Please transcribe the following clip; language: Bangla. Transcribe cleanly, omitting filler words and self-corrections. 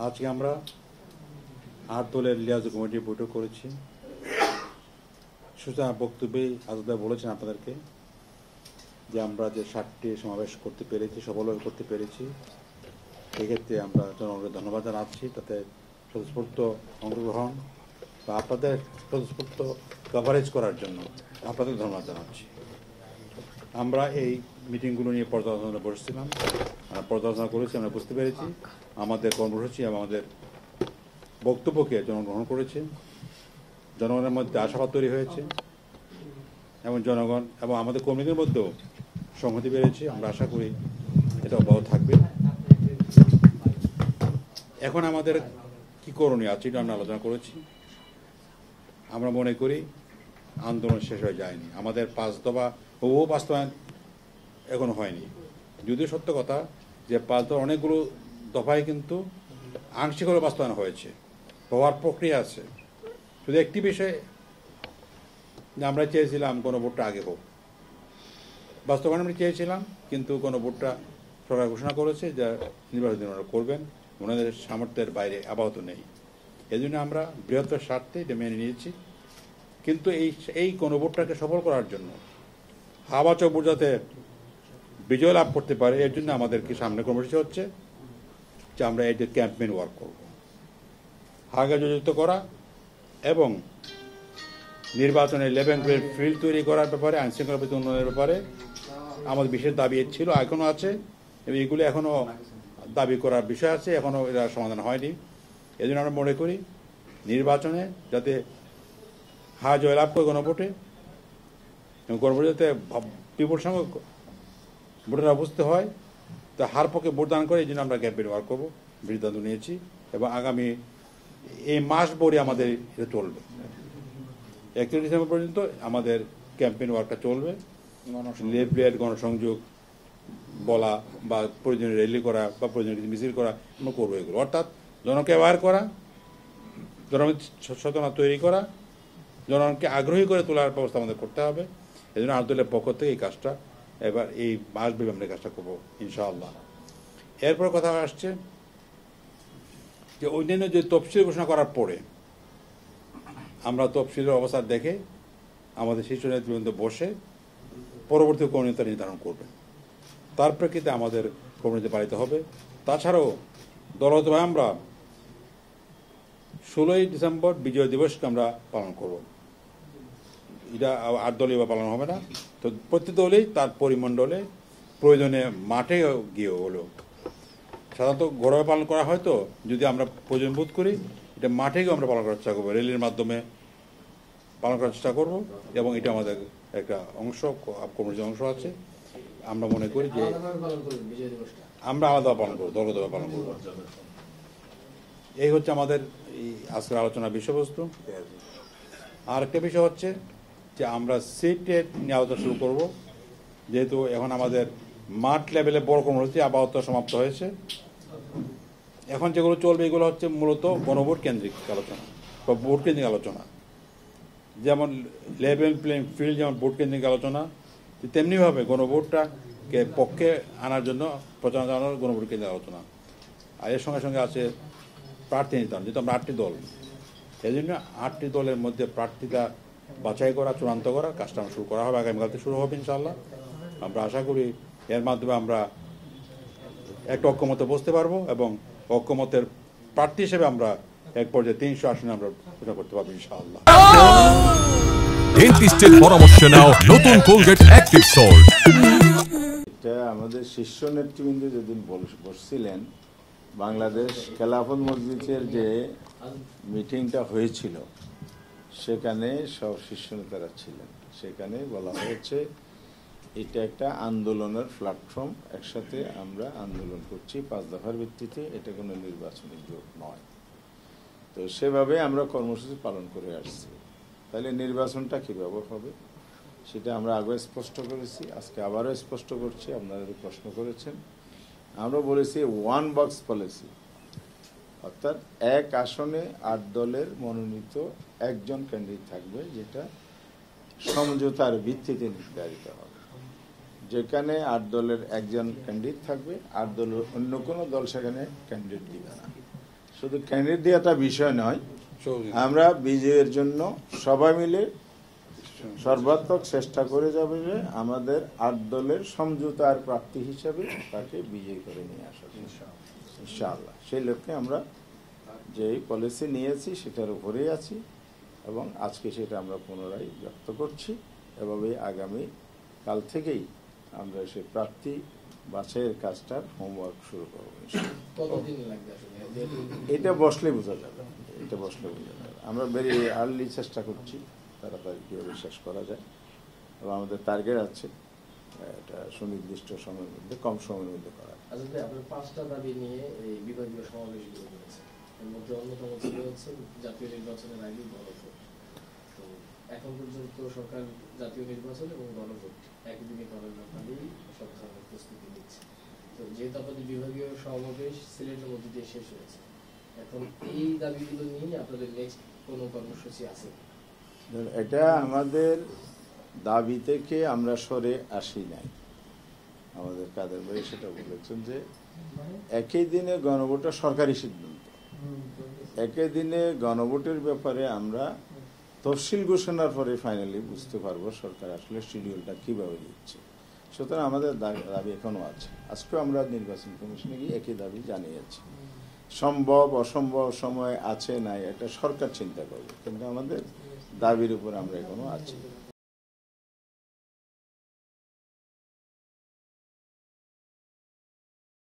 আজকে আমরা ৮ দলের লিয়াজু কমিটি বৈঠক করেছি। সুতরাং বক্তব্যে আজদা বলেছেন আপনাদেরকে যে আমরা যে ৭টি সমাবেশ করতে পেরেছি, সফলভাবে করতে পেরেছি, এক্ষেত্রে আমরা জনগণকে ধন্যবাদ জানাচ্ছি। তাতে স্বতঃস্ফূর্ত অংশগ্রহণ বা আপনাদের স্বতঃস্ফূর্ত কভারেজ করার জন্য আপনাদের ধন্যবাদ জানাচ্ছি। আমরা এই মিটিংগুলো নিয়ে পর্যালোচনা বসেছিলাম, পর্যালোচনা করেছি, আমরা বুঝতে পেরেছি আমাদের কর্মসূচি এবং আমাদের বক্তব্যকে জনগণ গ্রহণ করেছে। জনগণের মধ্যে আশাবাদ তৈরি হয়েছে এবং জনগণ এবং আমাদের কর্মীদের মধ্যেও সংহতি বেড়েছে। আমরা আশা করি এটা অব্যাহত থাকবে। এখন আমাদের কি করণীয় আছে এটা আমরা আলোচনা করেছি। আমরা মনে করি আন্দোলন শেষ হয়ে যায়নি। আমাদের 5 দফা বাস্তবায়ন এখনো হয়নি। যদিও সত্য কথা যে 5 দফা অনেকগুলো দফায় কিন্তু আংশিক হলে বাস্তবায়ন হয়েছে, হওয়ার প্রক্রিয়া আছে। শুধু একটি বিষয় যে আমরা চেয়েছিলাম গণভোটটা আগে হোক, বাস্তবায়ন আমরা চেয়েছিলাম, কিন্তু গণভোটটা সরকার ঘোষণা করেছে যে নির্বাচন করবেন, ওনাদের সামর্থ্যের বাইরে আপাতত নেই। এই জন্য আমরা বৃহত্তর স্বার্থে এটা মেনে নিয়েছি। কিন্তু এই গণভোটটাকে সফল করার জন্য হাবাচক ভোট যাতে বিজয় লাভ করতে পারে, এর জন্য আমাদের কি সামনে কর্মসূচি হচ্ছে যে আমরা এই যে ক্যাম্পেইন ওয়ার্ক করব, হাগে যোজিত করা এবং নির্বাচনে লেভেল প্লেইং ফিল্ড তৈরি করার ব্যাপারে, আইনশৃঙ্খলা উন্নয়নের ব্যাপারে আমাদের বিশেষ দাবি ছিল, এখনও আছে এবং এগুলো এখনও দাবি করার বিষয় আছে, এখনও এরা সমাধান হয়নি। এই জন্য আমরা মনে করি নির্বাচনে যাতে জয়লাভ করে গণভোটে এবং গণভোটে যাতে বিপুল সংখ্যক ভোটাররা বুঝতে হয়, তা হার পক্ষে ভোটদান করে, এই জন্য আমরা ক্যাম্পেইন ওয়ার্ক করবো সিদ্ধান্ত নিয়েছি। এবং আগামী এই মাস ভরে আমাদের এটা চলবে, 31 ডিসেম্বর পর্যন্ত আমাদের ক্যাম্পেইন ওয়ার্কটা চলবে। লিফলেট, গণসংযোগ বলা বা প্রয়োজনীয় র্যালি করা বা প্রয়োজনীয় মিছিল করা আমরা করবো এগুলো। অর্থাৎ জনকে অ্যাওয়ার করা, জনগণ সচেতনতা তৈরি করা, জনগণকে আগ্রহী করে তোলার ব্যবস্থা আমাদের করতে হবে। এই জন্য 8 দলের পক্ষ থেকে এই কাজটা এবার এই মাসব্যাপী আমরা এই কাজটা করবো ইনশাআল্লাহ। এরপর কথা আসছে যে অন্যান্য যে তফসিল ঘোষণা করার পরে আমরা তফসিলের অবস্থা দেখে আমাদের শীর্ষ নেতৃবৃন্দ বসে পরবর্তী করণীয়তা নির্ধারণ করবেন। তার প্রেক্ষিতে আমাদের কর্মসূচি পালিত হবে। তাছাড়াও দলগতভাবে আমরা 16ই ডিসেম্বর বিজয় দিবসকে আমরা পালন করব। এটা 8 দলীয় পালন হবে না, তো প্রতি দলেই তার পরিমণ্ডলে প্রয়োজনে মাঠে গিয়ে হলো, সাধারণত ঘরোয়া পালন করা হয়, তো যদি আমরা প্রয়োজন বোধ করি এটা মাঠে গিয়ে আমরা পালন করার চেষ্টা করবো, র্যালির মাধ্যমে পালন করার চেষ্টা করব। এবং এটা আমাদের একটা অংশ, কর্মসূচির অংশ আছে। আমরা মনে করি যে আমরা আলাদা পালন করবো, দলগতভাবে পালন করবো। এই হচ্ছে আমাদের এই আজকের আলোচনার বিষয়বস্তু। আর একটা বিষয় হচ্ছে যে আমরা সিটেট নিয়ে আলোচনা শুরু করব, যেহেতু এখন আমাদের মাঠ লেভেলে বড় কর্মসূচি আপাতত সমাপ্ত হয়েছে। এখন যেগুলো চলবে এগুলো হচ্ছে মূলত গণভোট কেন্দ্রিক আলোচনা বা ভোট কেন্দ্রিক আলোচনা। যেমন লেভেল প্লেইং ফিল্ড যেমন ভোট কেন্দ্রিক আলোচনা, তেমনিভাবে গণভোটটাকে পক্ষে আনার জন্য প্রচারণা চালানোর গণভোট কেন্দ্রিক আলোচনা। আর এর সঙ্গে সঙ্গে আছে প্রার্থী নির্ধারণ, যেহেতু আমরা 8টি দল, এই জন্য 8টি দলের মধ্যে প্রার্থীতা বাছাই করা, চূড়ান্ত করা কাজটা শুরু করা হবে, আগামীকাল থেকে শুরু হবে ইনশাআল্লাহ। আমরা আশা করি এর মাধ্যমে আমরা একটা ঐক্যমতে বসতে পারবো এবং ঐক্যমতের প্রার্থী হিসেবে আমরা এক পর্যায়ে 300 আসনে আমরা ঘোষণা করতে পারবো ইনশাআল্লাহ। ডেন্টিস্টের পরামর্শ নাও নতুন কোলগেট অ্যাক্টিভ সল্ট। এটা আমাদের শীর্ষ নেতৃবৃন্দ যেদিন বসছিলেন, বাংলাদেশ খেলাফত মজলিসের যে মিটিংটা হয়েছিল সেখানে সব শীর্ষ নেতারা ছিলেন। সেখানে বলা হয়েছে এটা একটা আন্দোলনের প্ল্যাটফর্ম, একসাথে আমরা আন্দোলন করছি 5 দফার ভিত্তিতে, এটা কোনো নির্বাচনী জোট নয়। তো সেভাবে আমরা কর্মসূচি পালন করে আসছি। তাহলে নির্বাচনটা কীভাবে হবে সেটা আমরা আগে স্পষ্ট করেছি, আজকে আবারও স্পষ্ট করছি। আপনারা প্রশ্ন করেছেন, আমরা বলেছি 1 বক্স পলিসি, অর্থাৎ এক আসনে 8 দলের মনোনীত একজন ক্যান্ডিডেট থাকবে, যেটা সমঝোতার ভিত্তিতে নির্ধারিত হবে। যেখানে 8 দলের একজন ক্যান্ডিডেট থাকবে, 8 দলের অন্য কোনো দল সেখানে ক্যান্ডিডেট দিবে না। শুধু ক্যান্ডিডেটটা বিষয় নয়, সৌদি। আমরা বিজয়ের জন্য সবাই মিলে সর্বাত্মক চেষ্টা করে যাবে যে আমাদের 8 দলের সমঝোতার প্রার্থী হিসাবে তাকে বিজয়ী করে নিয়ে আসা ইনশাআল্লাহ। সেই লক্ষ্যে আমরা যে পলিসি নিয়েছি সেটার উপরেই আছি এবং আজকে সেটা আমরা পুনরায় ব্যক্ত করছি। এভাবে আগামী কাল থেকেই আমরা সেই প্রার্থী বাছাইয়ের কাজটার হোমওয়ার্ক শুরু করবো। এটা বসলে বোঝা যাবে, আমরা বেরি আর্লি চেষ্টা করছি তাড়াতাড়ি কীভাবে শেষ করা যায় এবং আমাদের টার্গেট আছে এটা সুনির্দিষ্ট সময়ের মধ্যে, কম সময়ের মধ্যে করা। আসলে আপনার 5টা দাবি নিয়ে এই বিভাগীয় সমাবেশগুলো করেছে, এর মধ্যে অন্যতম ছিল হচ্ছে জাতীয় নির্বাচনের আগে গণভোট। তো এখন পর্যন্ত সরকার জাতীয় নির্বাচন এবং গণভোট একদিনে করার ব্যাপারেই সব ধরনের প্রস্তুতি নিচ্ছে। তো যেহেতু আপনাদের বিভাগীয় সমাবেশ সিলেটের মধ্যে দিয়ে শেষ হয়েছে, এখন এই দাবিগুলো নিয়ে আপনাদের নেক্সট কোনো কর্মসূচি আছে? এটা আমাদের দাবি থেকে আমরা সরে আসি নাই। আমাদের কাদের ভাই সেটা বলেছেন যে একই দিনে গণভোটটা সরকারি সিদ্ধান্ত, একই দিনে গণভোটের ব্যাপারে আমরা তফসিল ঘোষণার পরে ফাইনালি বুঝতে পারবো সরকার আসলে শিডিউলটা কিভাবে দিচ্ছে। সুতরাং আমাদের দাবি এখনো আছে। আজকেও আমরা নির্বাচন কমিশনে গিয়ে একই দাবি জানিয়েছি। সম্ভব অসম্ভব সময় আছে নাই এটা সরকার চিন্তা করবে, কিন্তু আমাদের দাবির উপর আমরা এখনো আছি।